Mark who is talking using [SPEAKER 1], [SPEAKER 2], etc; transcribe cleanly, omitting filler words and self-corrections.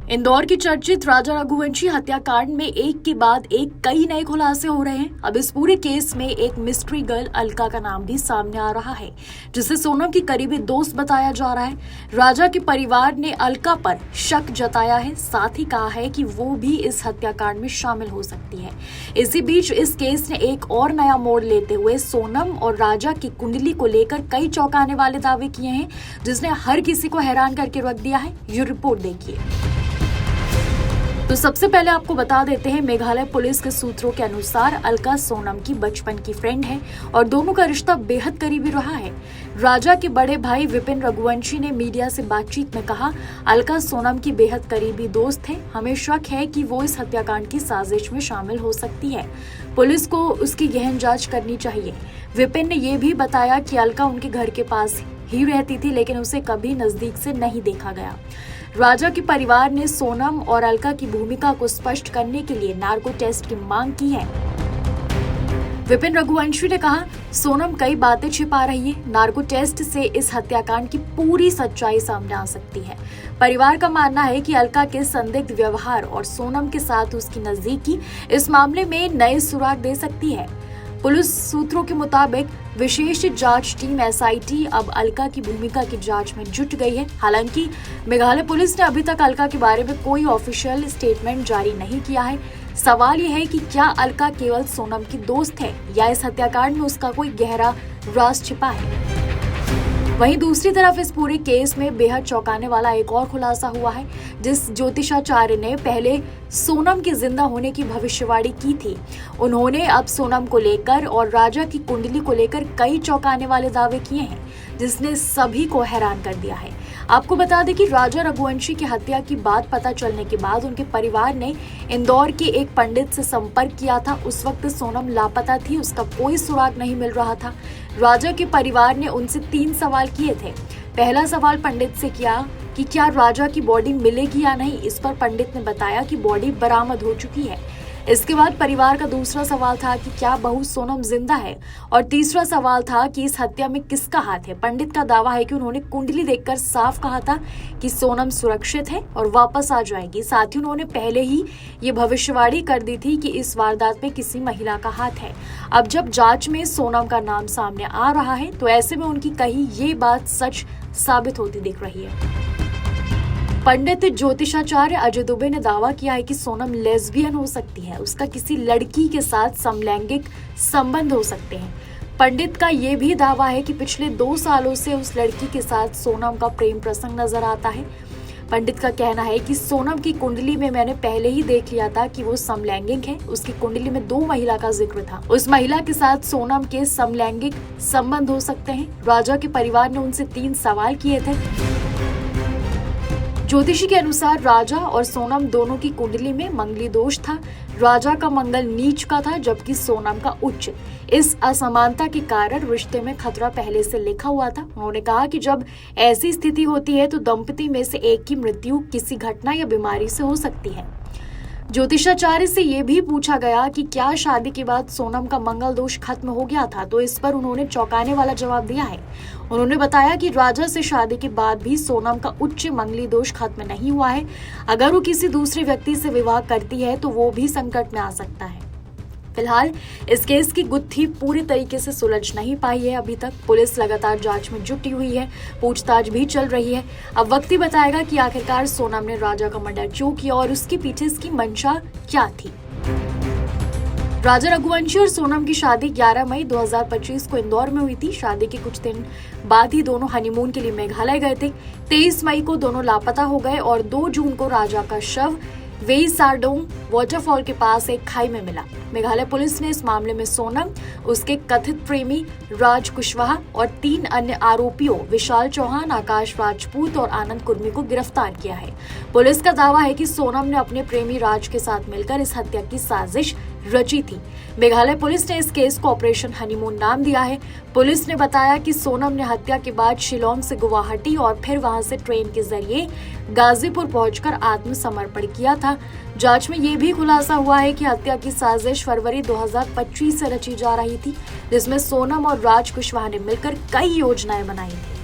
[SPEAKER 1] इंदौर की चर्चित राजा रघुवंशी हत्याकांड में एक के बाद एक कई नए खुलासे हो रहे हैं। अब इस पूरे केस में एक मिस्ट्री गर्ल अलका का नाम भी सामने आ रहा है, जिसे सोनम की करीबी दोस्त बताया जा रहा है। राजा के परिवार ने अलका पर शक जताया है, साथ ही कहा है कि वो भी इस हत्याकांड में शामिल हो सकती है। इसी बीच इस केस ने एक और नया मोड़ लेते हुए सोनम और राजा की कुंडली को लेकर कई चौंकाने वाले दावे किए हैं, जिसने हर किसी को हैरान करके रख दिया है। ये रिपोर्ट देखिए। तो सबसे पहले आपको बता देते हैं, मेघालय पुलिस के सूत्रों के अनुसार अलका सोनम की बचपन की फ्रेंड है और दोनों का रिश्ता बेहद करीबी रहा है। राजा के बड़े भाई विपिन रघुवंशी ने मीडिया से बातचीत में कहा, अलका सोनम की बेहद करीबी दोस्त है। हमें शक है कि वो इस हत्याकांड की साजिश में शामिल हो सकती है। पुलिस को उसकी गहन जांच करनी चाहिए। विपिन ने यह भी बताया कि अलका उनके घर के पास ही रहती थी, लेकिन उसे कभी नजदीक से नहीं देखा गया। राजा के परिवार ने सोनम और अलका की भूमिका को स्पष्ट करने के लिए नार्को टेस्ट की मांग की है। विपिन रघुवंशी ने कहा, सोनम कई बातें छिपा रही है। नार्को टेस्ट से इस हत्याकांड की पूरी सच्चाई सामने आ सकती है। परिवार का मानना है कि अलका के संदिग्ध व्यवहार और सोनम के साथ उसकी नजदीकी इस मामले में नए सुराग दे सकती है। पुलिस सूत्रों के मुताबिक विशेष जांच टीम SIT अब अलका की भूमिका की जांच में जुट गई है। हालांकि मेघालय पुलिस ने अभी तक अलका के बारे में कोई ऑफिशियल स्टेटमेंट जारी नहीं किया है। सवाल यह है कि क्या अलका केवल सोनम की दोस्त है या इस हत्याकांड में उसका कोई गहरा राज छिपा है। वहीं दूसरी तरफ इस पूरे केस में बेहद चौंकाने वाला एक और खुलासा हुआ है। जिस ज्योतिषाचार्य ने पहले सोनम के जिंदा होने की भविष्यवाणी की थी, उन्होंने अब सोनम को लेकर और राजा की कुंडली को लेकर कई चौंकाने वाले दावे किए हैं, जिसने सभी को हैरान कर दिया है। आपको बता दें कि राजा रघुवंशी की हत्या की बात पता चलने के बाद उनके परिवार ने इंदौर के एक पंडित से संपर्क किया था। उस वक्त सोनम लापता थी, उसका कोई सुराग नहीं मिल रहा था। राजा के परिवार ने उनसे 3 सवाल किए थे। पहला सवाल पंडित से किया कि क्या राजा की बॉडी मिलेगी या नहीं। इस पर पंडित ने बताया कि बॉडी बरामद हो चुकी है। इसके बाद परिवार का दूसरा सवाल था कि क्या बहू सोनम जिंदा है, और तीसरा सवाल था कि इस हत्या में किसका हाथ है। पंडित का दावा है कि उन्होंने कुंडली देखकर साफ कहा था कि सोनम सुरक्षित है और वापस आ जाएगी। साथ ही उन्होंने पहले ही ये भविष्यवाणी कर दी थी कि इस वारदात में किसी महिला का हाथ है। अब जब जांच में सोनम का नाम सामने आ रहा है, तो ऐसे में उनकी कही ये बात सच साबित होती दिख रही है। पंडित ज्योतिषाचार्य अजय दुबे ने दावा किया है कि सोनम लेस्बियन हो सकती है, उसका किसी लड़की के साथ समलैंगिक संबंध हो सकते हैं। पंडित का ये भी दावा है कि पिछले 2 सालों से उस लड़की के साथ सोनम का प्रेम प्रसंग नजर आता है। पंडित का कहना है कि सोनम की कुंडली में मैंने पहले ही देख लिया था कि वो समलैंगिक है। उसकी कुंडली में 2 महिला का जिक्र था। उस महिला के साथ सोनम के समलैंगिक संबंध हो सकते हैं। राजा के परिवार ने उनसे 3 सवाल किए थे। ज्योतिषी के अनुसार राजा और सोनम दोनों की कुंडली में मंगली दोष था। राजा का मंगल नीच का था, जबकि सोनम का उच्च। इस असमानता के कारण रिश्ते में खतरा पहले से लिखा हुआ था। उन्होंने कहा कि जब ऐसी स्थिति होती है तो दंपति में से एक की मृत्यु किसी घटना या बीमारी से हो सकती है। ज्योतिषाचार्य से ये भी पूछा गया कि क्या शादी के बाद सोनम का मंगल दोष खत्म हो गया था, तो इस पर उन्होंने चौंकाने वाला जवाब दिया है। उन्होंने बताया कि राजा से शादी के बाद भी सोनम का उच्च मंगली दोष खत्म नहीं हुआ है। अगर वो किसी दूसरे व्यक्ति से विवाह करती है तो वो भी संकट में आ सकता है। फिलहाल इस केस की गुत्थी पूरी तरीके से सुलझ नहीं पाई है। अभी तक पुलिस लगातार जांच में जुटी हुई है, पूछताछ भी चल रही है। अब वक्त ही बताएगा कि आखिरकार सोनम ने राजा का मर्डर क्यों किया और उसके पीछे इसकी मंशा क्या थी। राजा रघुवंशी और सोनम की शादी 11 मई 2025 को इंदौर में हुई थी। शादी के कुछ दिन बाद ही दोनों हनीमून के लिए मेघालय गए थे। 23 मई को दोनों लापता हो गए और 2 जून को राजा का शव वेई सारडोंग वाटरफॉल के पास एक खाई में मिला। मेघालय पुलिस ने इस मामले में सोनम, उसके कथित प्रेमी राज कुशवाहा और 3 अन्य आरोपियों विशाल चौहान, आकाश राजपूत और आनंद कुर्मी को गिरफ्तार किया है। पुलिस का दावा है कि सोनम ने अपने प्रेमी राज के साथ मिलकर इस हत्या की साजिश रची थी। मेघालय पुलिस ने इस केस को ऑपरेशन हनीमून नाम दिया है। पुलिस ने बताया कि सोनम ने हत्या के बाद शिलोंग से गुवाहाटी और फिर वहां से ट्रेन के जरिए गाजीपुर पहुंचकर आत्मसमर्पण किया था। जांच में ये भी खुलासा हुआ है कि हत्या की साजिश फरवरी 2025 से रची जा रही थी, जिसमें सोनम और राज कुशवाहा ने मिलकर कई योजनाएं बनाई थी।